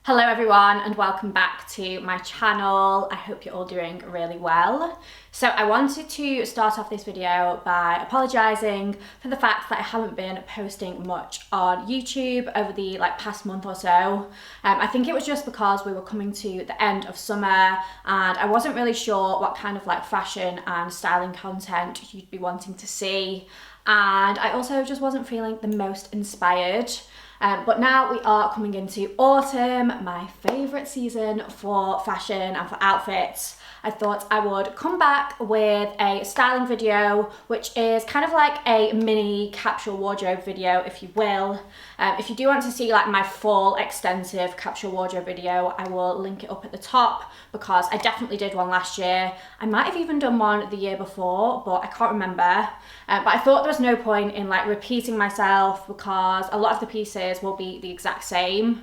Hello everyone and welcome back to my channel. I hope you're all doing really well. So I wanted to start off this video by apologising for the fact that I haven't been posting much on YouTube over the past month or so. I think it was just because we were coming to the end of summer and I wasn't really sure what kind of fashion and styling content you'd be wanting to see, and I also just wasn't feeling the most inspired. But now we are coming into autumn, my favourite season for fashion and for outfits. I thought I would come back with a styling video, which is kind of like a mini capsule wardrobe video, if you will. If you do want to see my full extensive capsule wardrobe video, I will link it up at the top because I definitely did one last year. I might have even done one the year before, but I can't remember. But I thought there was no point in repeating myself because a lot of the pieces will be the exact same.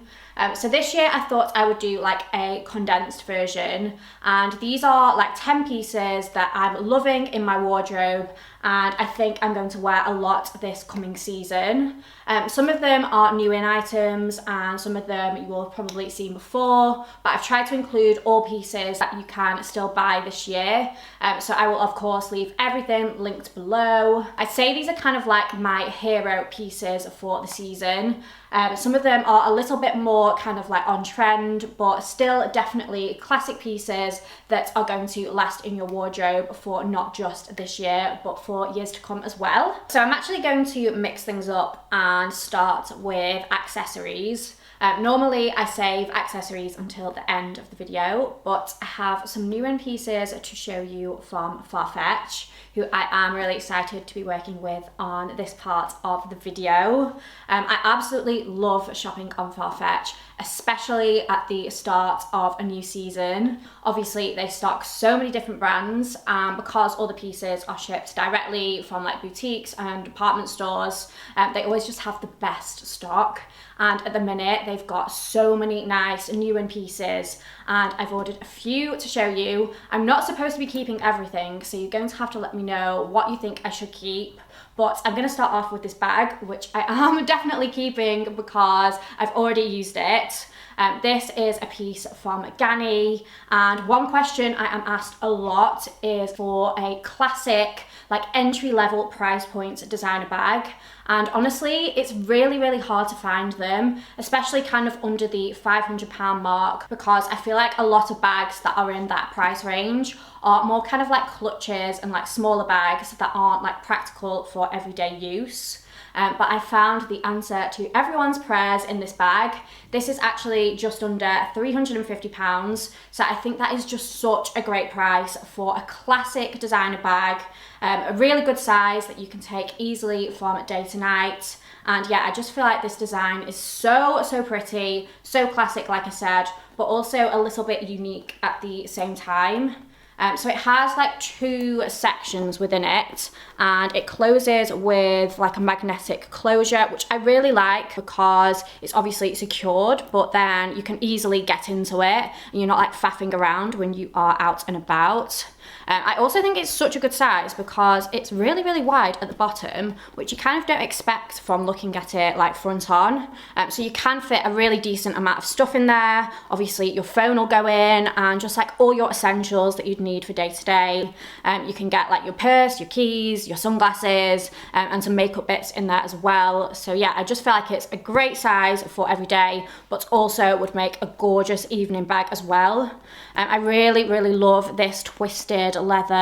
So this year I thought I would do a condensed version, and these are 10 pieces that I'm loving in my wardrobe and I think I'm going to wear a lot this coming season. Some of them are new in items and some of them you will have probably seen before, but I've tried to include all pieces that you can still buy this year. So I will of course leave everything linked below. I'd say these are kind of my hero pieces for the season. Some of them are a little bit more kind of on trend, but still definitely classic pieces that are going to last in your wardrobe for not just this year, but for years to come as well. So I'm actually going to mix things up and start with accessories. Normally I save accessories until the end of the video, but I have some new in pieces to show you from Farfetch, who I am really excited to be working with on this part of the video. I absolutely love shopping on Farfetch, especially at the start of a new season. Obviously they stock so many different brands, and because all the pieces are shipped directly from boutiques and department stores, they always just have the best stock. And at the minute they've got so many nice new in pieces, and I've ordered a few to show you. I'm not supposed to be keeping everything, so you're going to have to let me know what you think I should keep. But I'm going to start off with this bag, which I am definitely keeping because I've already used it. This is a piece from Ganni, and one question I am asked a lot is for a classic entry-level price point designer bag, and honestly it's really hard to find them, especially kind of under the £500 mark, because I feel like a lot of bags that are in that price range are more kind of clutches and smaller bags that aren't practical for everyday use. But I found the answer to everyone's prayers in this bag. This is actually just under £350, so I think that is just such a great price for a classic designer bag, a really good size that you can take easily from day to night. And yeah, I just feel like this design is so pretty, so classic like I said, but also a little bit unique at the same time. So it has two sections within it, and it closes with a magnetic closure, which I really like because it's obviously secured, but then you can easily get into it and you're not faffing around when you are out and about. I also think it's such a good size because it's really wide at the bottom, which you kind of don't expect from looking at it front on. So you can fit a really decent amount of stuff in there. Obviously your phone will go in, and just all your essentials that you'd need for day to day. You can get your purse, your keys, your sunglasses, and some makeup bits in there as well. So yeah, I just feel like it's a great size for every day, but also would make a gorgeous evening bag as well. I really love this twisted leather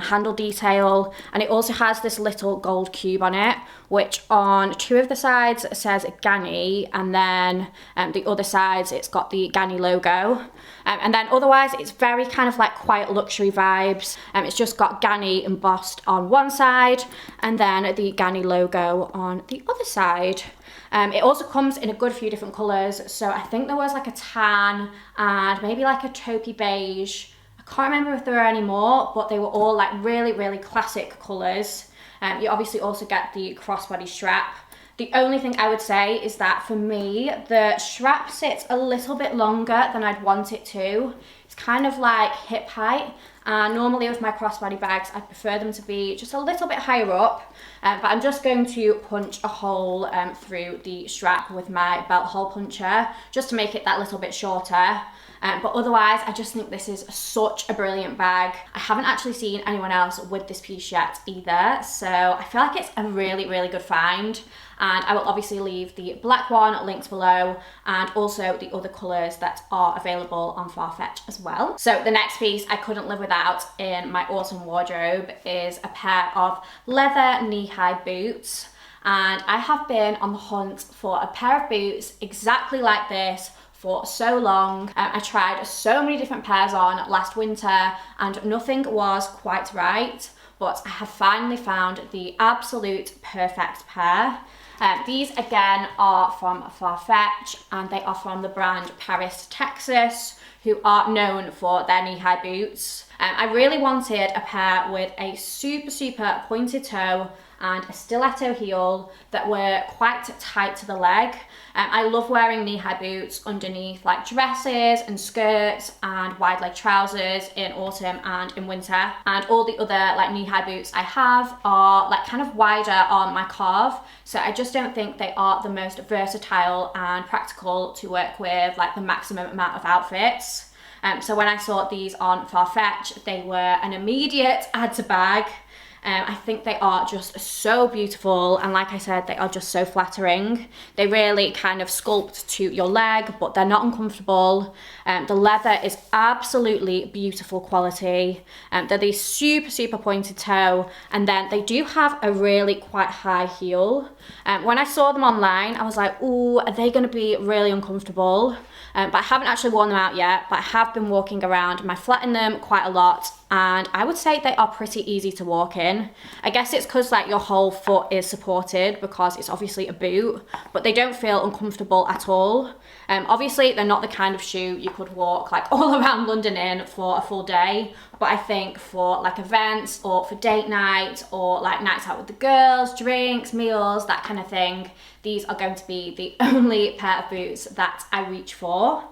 handle detail, and it also has this little gold cube on it, which on two of the sides says Ganni, and then the other sides it's got the Ganni logo. And then otherwise it's very kind of quiet luxury vibes. It's just got Ganni embossed on one side and then the Ganni logo on the other side. It also comes in a good few different colours, so I think there was a tan and maybe a taupey beige. I can't remember if there were any more, but they were all really classic colours. You obviously also get the crossbody strap. The only thing I would say is that for me, the strap sits a little bit longer than I'd want it to. It's kind of hip height, And normally with my crossbody bags, I prefer them to be just a little bit higher up, but I'm just going to punch a hole through the strap with my belt hole puncher, just to make it that little bit shorter. But otherwise, I just think this is such a brilliant bag. I haven't actually seen anyone else with this piece yet either, so I feel like it's a really, really good find. And I will obviously leave the black one linked below, and also the other colours that are available on Farfetch as well. So the next piece I couldn't live without in my autumn wardrobe is a pair of leather knee-high boots. And I have been on the hunt for a pair of boots exactly like this for so long. I tried so many different pairs on last winter and nothing was quite right, but I have finally found the absolute perfect pair. These again are from Farfetch, and they are from the brand Paris, Texas, who are known for their knee-high boots. I really wanted a pair with a super pointed toe and a stiletto heel that were quite tight to the leg. I love wearing knee-high boots underneath like dresses and skirts and wide leg trousers in autumn and in winter. And all the other like knee-high boots I have are like kind of wider on my calf, so I just don't think they are the most versatile and practical to work with like the maximum amount of outfits. So when I saw these on Farfetch, they were an immediate add to bag. I think they are just so beautiful, and like I said, they are just so flattering. They really kind of sculpt to your leg, but they're not uncomfortable. The leather is absolutely beautiful quality. They're these super pointed toe, and then they do have a really quite high heel. When I saw them online, I was like, ooh, are they going to be really uncomfortable? But I haven't actually worn them out yet, but I have been walking around my flat in them quite a lot, and I would say they are pretty easy to walk in. I guess it's because like your whole foot is supported because it's obviously a boot, but they don't feel uncomfortable at all. Obviously they're not the kind of shoe you could walk like all around London in for a full day, but I think for like events or for date night or like nights out with the girls, drinks, meals, that kind of thing, these are going to be the only pair of boots that I reach for.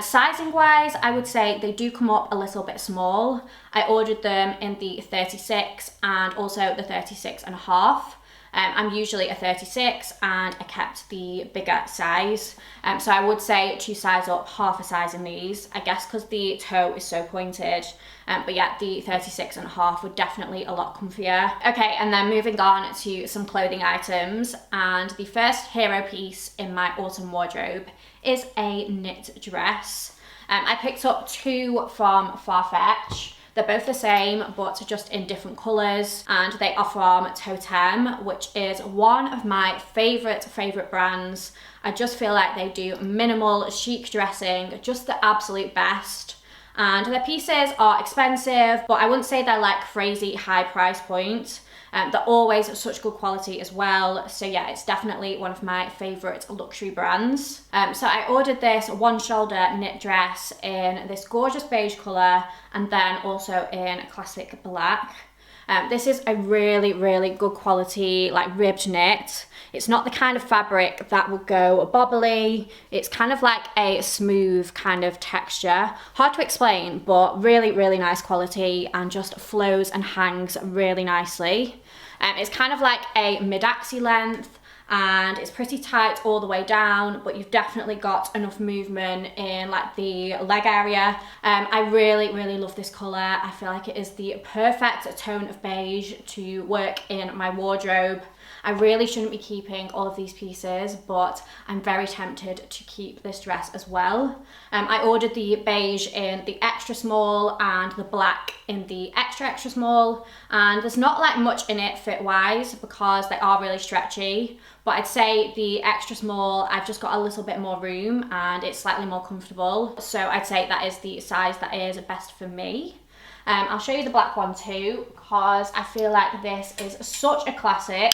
Sizing wise, I would say they do come up a little bit small. I ordered them in the 36 and also the 36 and a half. I'm usually a 36 and I kept the bigger size. So I would say to size up half a size in these, I guess because the toe is so pointed. But yeah, the 36 and a half were definitely a lot comfier. Okay, and then moving on to some clothing items. And the first hero piece in my autumn wardrobe is a knit dress. I picked up two from Farfetch. They're both the same, but just in different colours, and they are from Totem, which is one of my favourite brands. I just feel like they do minimal, chic dressing, just the absolute best. And their pieces are expensive, but I wouldn't say they're like crazy high price point. They're always such good quality as well. So yeah, it's definitely one of my favourite luxury brands. So I ordered this one shoulder knit dress in this gorgeous beige colour, and then also in a classic black. This is a really good quality like ribbed knit. It's not the kind of fabric that would go bobbly. It's kind of like a smooth kind of texture. Hard to explain, but really nice quality, and just flows and hangs really nicely. It's kind of like a mid-axi length, and it's pretty tight all the way down, but you've definitely got enough movement in like the leg area. I really love this colour. I feel like it is the perfect tone of beige to work in my wardrobe. I really shouldn't be keeping all of these pieces, but I'm very tempted to keep this dress as well. I ordered the beige in the extra small and the black in the extra small, and there's not like much in it fit wise because they are really stretchy, but I'd say the extra small, I've just got a little bit more room and it's slightly more comfortable. So I'd say that is the size that is best for me. I'll show you the black one too, because I feel like this is such a classic.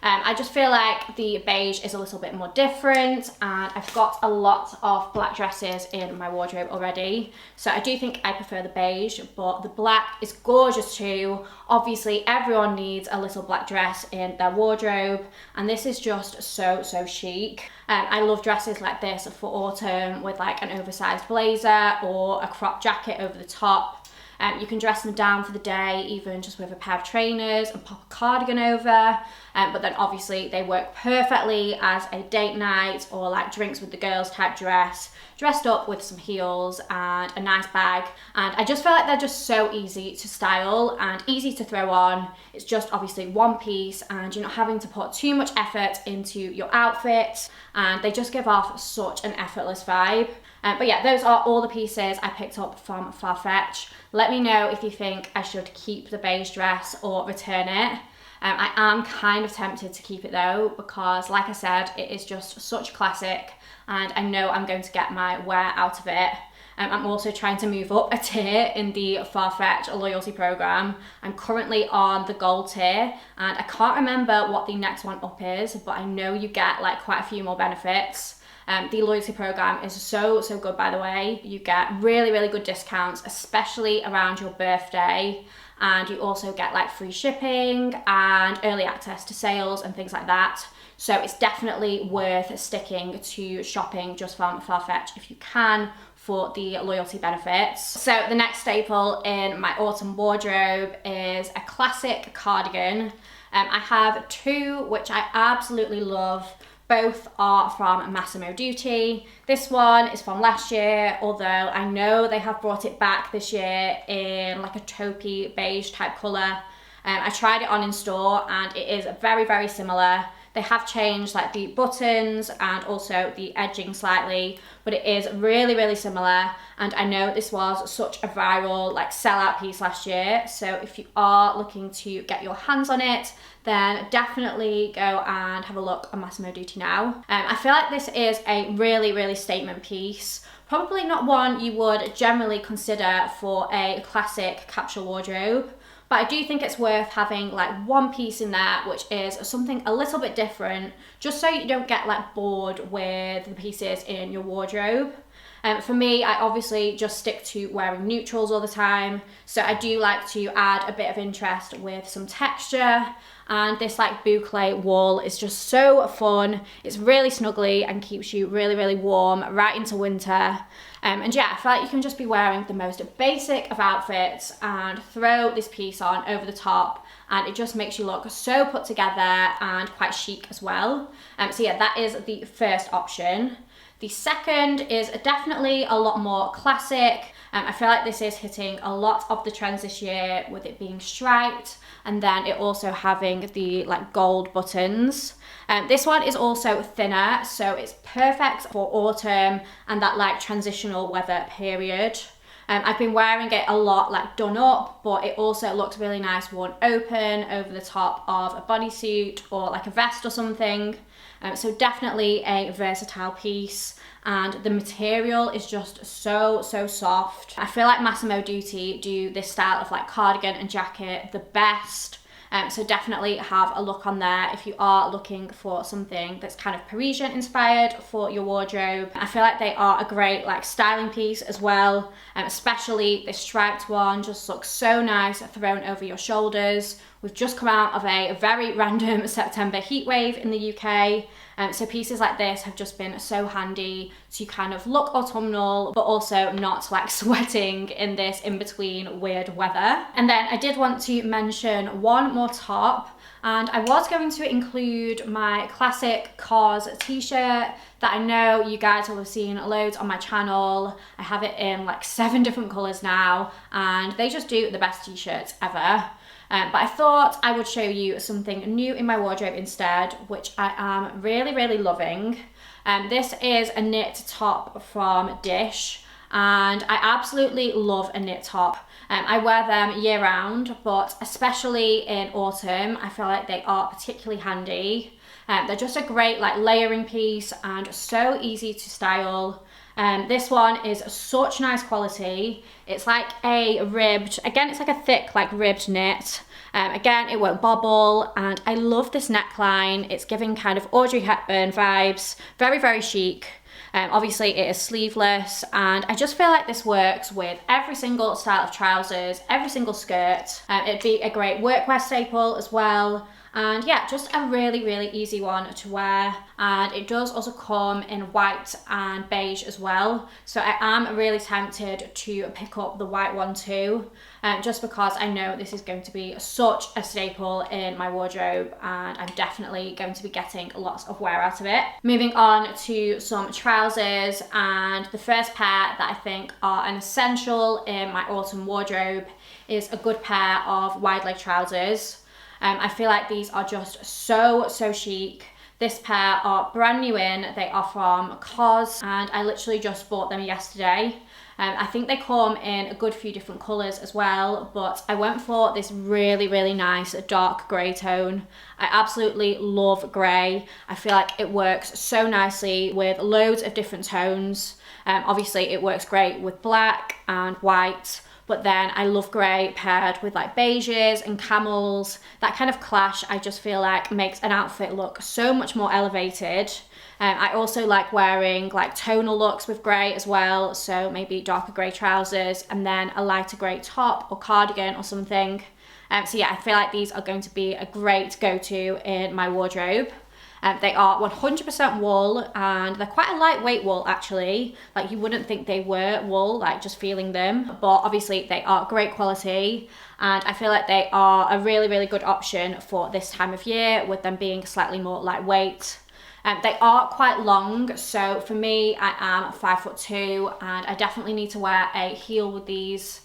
I just feel like the beige is a little bit more different, and I've got a lot of black dresses in my wardrobe already, so I do think I prefer the beige, but the black is gorgeous too. Obviously everyone needs a little black dress in their wardrobe, and this is just so chic. I love dresses like this for autumn with like an oversized blazer or a crop jacket over the top. You can dress them down for the day, even just with a pair of trainers and pop a cardigan over. But then obviously they work perfectly as a date night or like drinks with the girls type dress, dressed up with some heels and a nice bag. And I just feel like they're just so easy to style and easy to throw on. It's just obviously one piece and you're not having to put too much effort into your outfit, and they just give off such an effortless vibe. But yeah, those are all the pieces I picked up from Farfetch. Let me know if you think I should keep the beige dress or return it. I am kind of tempted to keep it though, because like I said, it is just such a classic and I know I'm going to get my wear out of it. I'm also trying to move up a tier in the Farfetch loyalty program. I'm currently on the gold tier and I can't remember what the next one up is, but I know you get like quite a few more benefits. The loyalty program is so good, by the way. You get really good discounts, especially around your birthday. And you also get like free shipping and early access to sales and things like that. So it's definitely worth sticking to shopping just from Farfetch if you can for the loyalty benefits. So the next staple in my autumn wardrobe is a classic cardigan. I have two which I absolutely love. Both are from Massimo Dutti. This one is from last year, although I know they have brought it back this year in like a taupey beige type colour. I tried it on in store and it is very similar. They have changed like the buttons and also the edging slightly, but it is really similar. And I know this was such a viral like sellout piece last year. So if you are looking to get your hands on it, then definitely go and have a look on Massimo Dutti now. I feel like this is a really statement piece. Probably not one you would generally consider for a classic capsule wardrobe, but I do think it's worth having like one piece in there which is something a little bit different, just so you don't get like bored with the pieces in your wardrobe. For me, I obviously just stick to wearing neutrals all the time, so I do like to add a bit of interest with some texture, and this like boucle wool is just so fun. It's really snuggly and keeps you really warm right into winter. And yeah, I feel like you can just be wearing the most basic of outfits and throw this piece on over the top, and it just makes you look so put together and quite chic as well. So yeah, that is the first option. The second is definitely a lot more classic. I feel like this is hitting a lot of the trends this year with it being striped and then it also having the like gold buttons. This one is also thinner, so it's perfect for autumn and that like transitional weather period. I've been wearing it a lot like done up, but it also looks really nice worn open over the top of a bodysuit or like a vest or something. So definitely a versatile piece, and the material is just so soft. I feel like Massimo Dutti do this style of like cardigan and jacket the best. So definitely have a look on there if you are looking for something that's kind of Parisian inspired for your wardrobe. I feel like they are a great like styling piece as well, especially this striped one just looks so nice thrown over your shoulders. We've just come out of a very random September heat wave in the UK, so pieces like this have just been so handy to kind of look autumnal but also not like sweating in this in-between weird weather. And then I did want to mention one more top, and I was going to include my classic Cars t-shirt that I know you guys will have seen loads on my channel. I have it in like 7 different colours now and they just do the best t-shirts ever. But I thought I would show you something new in my wardrobe instead, which I am really loving. This is a knit top from Dish, and I absolutely love a knit top. I wear them year round, but especially in autumn, I feel like they are particularly handy. They're just a great like layering piece and so easy to style. This one is such nice quality. It's like a ribbed, again it's like a thick like ribbed knit. Again, it won't bobble, and I love this neckline. It's giving kind of Audrey Hepburn vibes, very chic. Obviously it is sleeveless, and I just feel like this works with every single style of trousers, every single skirt. It'd be a great workwear staple as well. And yeah, just a really easy one to wear. And it does also come in white and beige as well. So I am really tempted to pick up the white one too, just because I know this is going to be such a staple in my wardrobe, and I'm definitely going to be getting lots of wear out of it. Moving on to some trousers, and the first pair that I think are an essential in my autumn wardrobe is a good pair of wide leg trousers. I feel like these are just so chic. This pair are brand new in, they are from COS, and I literally just bought them yesterday. I think they come in a good few different colours as well, but I went for this really nice dark grey tone. I absolutely love grey. I feel like it works so nicely with loads of different tones. Obviously it works great with black and white, but then I love grey paired with like beiges and camels. That kind of clash I just feel like makes an outfit look so much more elevated. I also like wearing like tonal looks with grey as well, so maybe darker grey trousers and then a lighter grey top or cardigan or something. So yeah, I feel like these are going to be a great go-to in my wardrobe. They are 100% wool, and they're quite a lightweight wool actually. Like you wouldn't think they were wool, like just feeling them, but obviously they are great quality, and I feel like they are a really good option for this time of year with them being slightly more lightweight. They are quite long, so for me, I am 5'2", and I definitely need to wear a heel with these.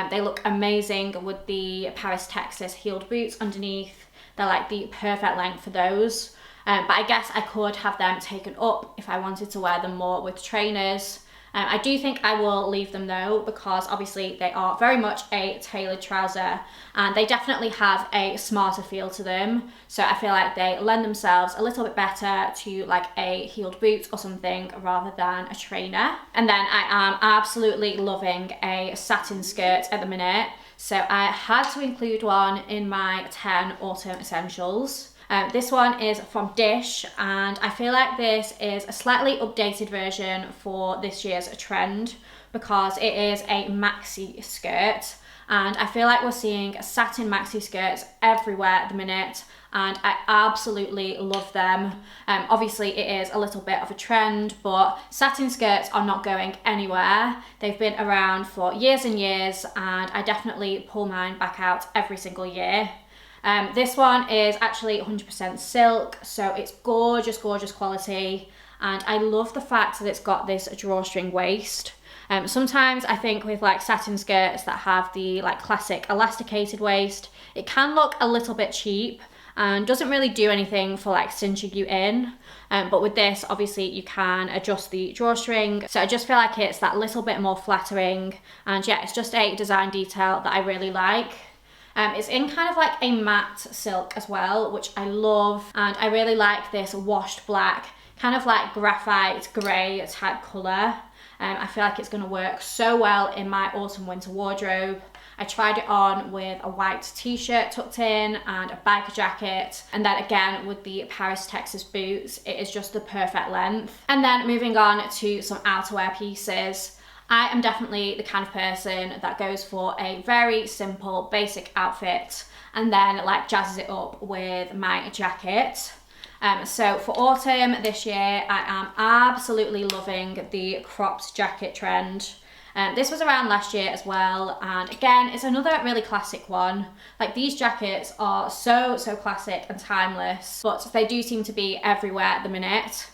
They look amazing with the Paris, Texas heeled boots underneath. They're like the perfect length for those. But I guess I could have them taken up if I wanted to wear them more with trainers. I do think I will leave them though, because obviously they are very much a tailored trouser, and they definitely have a smarter feel to them. So I feel like they lend themselves a little bit better to like a heeled boot or something rather than a trainer. And then I am absolutely loving a satin skirt at the minute. So I had to include one in my 10 autumn essentials. This one is from Dish, and I feel like this is a slightly updated version for this year's trend because it is a maxi skirt, and I feel like we're seeing satin maxi skirts everywhere at the minute, and I absolutely love them. Obviously it is a little bit of a trend, but satin skirts are not going anywhere. They've been around for years and years, and I definitely pull mine back out every single year. This one is actually 100% silk, so it's gorgeous quality, and I love the fact that it's got this drawstring waist. Sometimes I think with like satin skirts that have the like classic elasticated waist, it can look a little bit cheap and doesn't really do anything for like cinching you in. But with this, obviously you can adjust the drawstring, so I just feel like it's that little bit more flattering, and yeah, it's just a design detail that I really like. It's in kind of like a matte silk as well, which I love, and I really like this washed black, kind of like graphite grey type colour. I feel like it's going to work so well in my autumn winter wardrobe. I tried it on with a white t-shirt tucked in and a biker jacket, and then again with the Paris, Texas boots, it is just the perfect length. And then moving on to some outerwear pieces. I am definitely the kind of person that goes for a very simple basic outfit and then like jazzes it up with my jacket. So for autumn this year, I am absolutely loving the cropped jacket trend. This was around last year as well, and again, it's another really classic one. Like these jackets are so classic and timeless, but they do seem to be everywhere at the minute.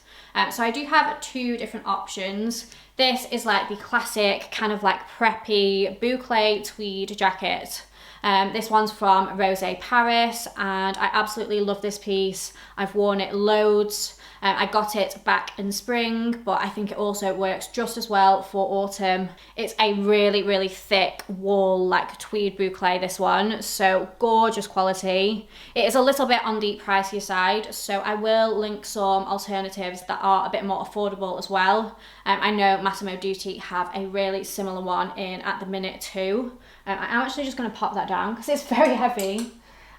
So I do have two different options. This is like the classic kind of like preppy boucle tweed jacket. This one's from Rose Paris, and I absolutely love this piece. I've worn it loads. I got it back in spring, but I think it also works just as well for autumn. It's a really thick wool, like tweed boucle, this one, so gorgeous quality. It is a little bit on the pricier side, so I will link some alternatives that are a bit more affordable as well. I know Massimo Dutti have a really similar one in at the minute too. I'm actually just going to pop that down because it's very heavy.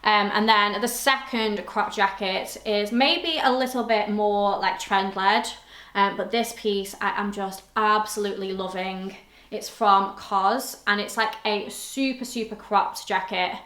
And then the second crop jacket is maybe a little bit more like trend led, but this piece I am just absolutely loving. It's from COS, and it's like a super cropped jacket.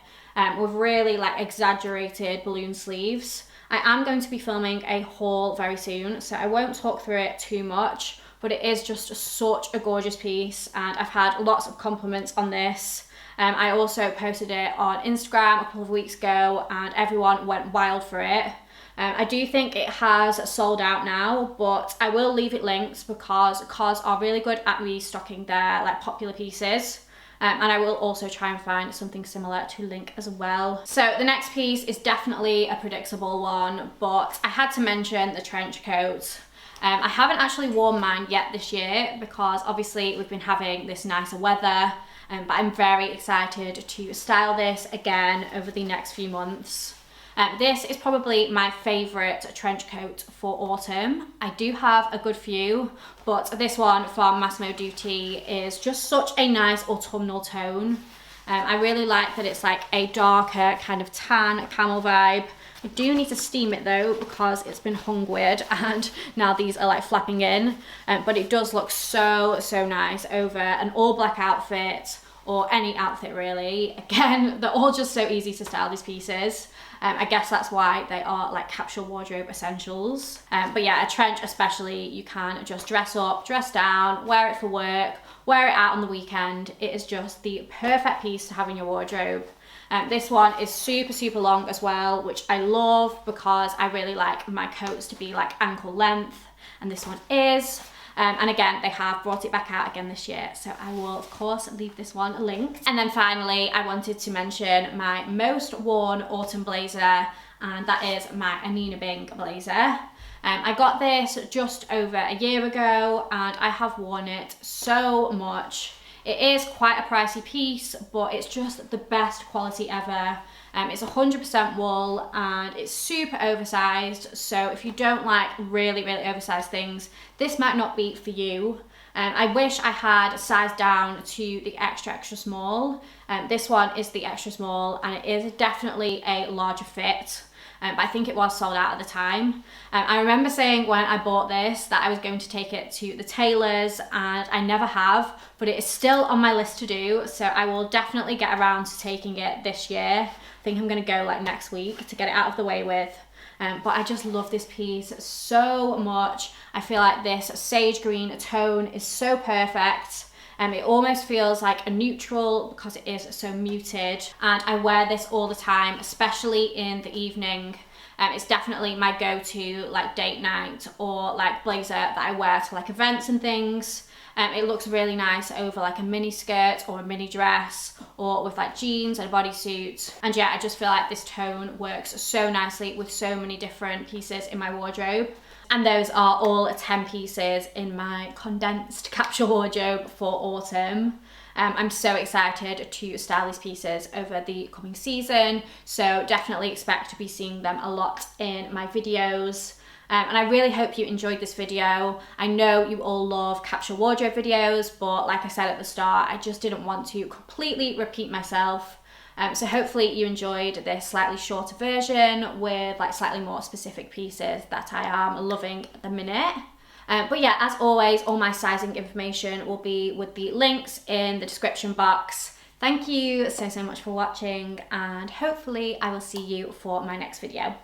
with really like exaggerated balloon sleeves. I am going to be filming a haul very soon, so I won't talk through it too much, but it is just such a gorgeous piece and I've had lots of compliments on this. I also posted it on Instagram a couple of weeks ago and everyone went wild for it. I do think it has sold out now, but I will leave it linked because COS are really good at restocking their like popular pieces. And I will also try and find something similar to link as well. So the next piece is definitely a predictable one, but I had to mention the trench coat. I haven't actually worn mine yet this year because obviously we've been having this nicer weather, but I'm very excited to style this again over the next few months. This is probably my favourite trench coat for autumn. I do have a good few, but this one from Massimo Dutti is just such a nice autumnal tone. I really like that it's like a darker kind of tan camel vibe. I do need to steam it though because it's been hung weird and now these are like flapping in, but it does look so nice over an all black outfit or any outfit really. Again, they're all just so easy to style, these pieces. I guess that's why they are like capsule wardrobe essentials. But yeah, a trench especially, you can just dress up, dress down, wear it for work, wear it out on the weekend. It is just the perfect piece to have in your wardrobe. This one is super long as well, which I love because I really like my coats to be like ankle length, and this one is. And again, they have brought it back out again this year, so I will of course leave this one linked. And then finally, I wanted to mention my most worn autumn blazer, and that is my Anina Bing blazer. I got this just over a year ago and I have worn it so much. It is quite a pricey piece, but it's just the best quality ever. It's 100% wool and it's super oversized, so if you don't like really oversized things, this might not be for you. I wish I had sized down to the extra small. This one is the extra small and it is definitely a larger fit. But I think it was sold out at the time. I remember saying when I bought this that I was going to take it to the tailors, and I never have, but it is still on my list to do, so I will definitely get around to taking it this year. I think I'm gonna go like next week to get it out of the way with. But I just love this piece so much. I feel like this sage green tone is so perfect. It almost feels like a neutral because it is so muted, and I wear this all the time, especially in the evening. It's definitely my go-to like date night or like blazer that I wear to like events and things. It looks really nice over like a mini skirt or a mini dress or with like jeans and a bodysuit. And yeah, I just feel like this tone works so nicely with so many different pieces in my wardrobe. And those are all 10 pieces in my condensed capsule wardrobe for autumn. I'm so excited to style these pieces over the coming season, so definitely expect to be seeing them a lot in my videos. And I really hope you enjoyed this video. I know you all love capsule wardrobe videos, but like I said at the start, I just didn't want to completely repeat myself. So hopefully you enjoyed this slightly shorter version with like slightly more specific pieces that I am loving at the minute. But yeah, as always, all my sizing information will be with the links in the description box. Thank you so much for watching, and hopefully I will see you for my next video.